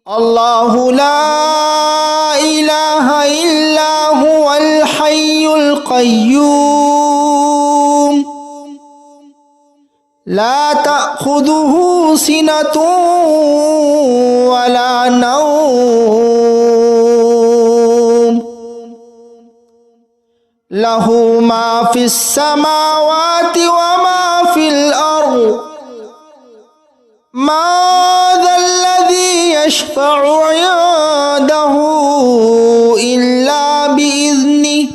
الله لا إله إلا هو الحي القيوم لا تأخذه سنة ولا نوم له ما في السماوات وما في الأرض ما ذا الذي يشفع عنده إلا بإذنه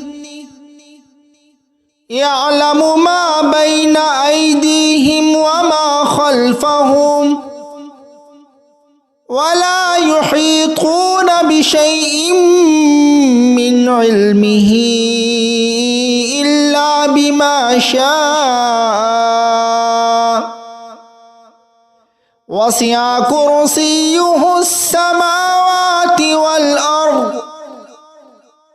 يعلم ما بين أيديهم وما خلفهم ولا يحيطون بشيء من علمه إلا بما شاء وسع كرسيه السماوات والأرض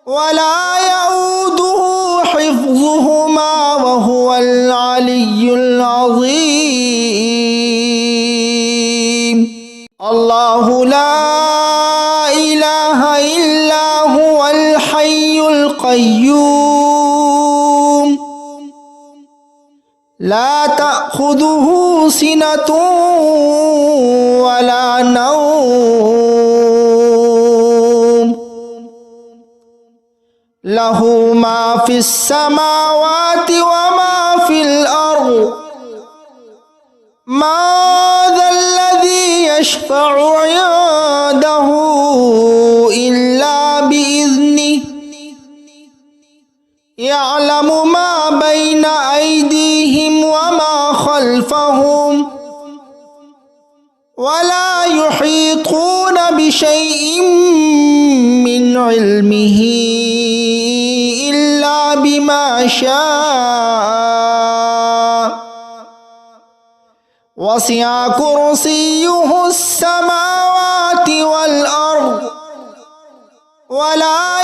ولا يؤوده حفظهما وهو العلي العظيم الله لا إله إلا هو الحي القيوم لا تأخذه سنة ولا نوم له ما في السماوات وما في الأرض ما ذا الذي يشفع عنده إلا بإذنه يعلم ما بين أيديهم وما خلفهم ولا يحيطون بشيء من علمه إلا بما شاء وسع كرسيه السماوات والأرض ولا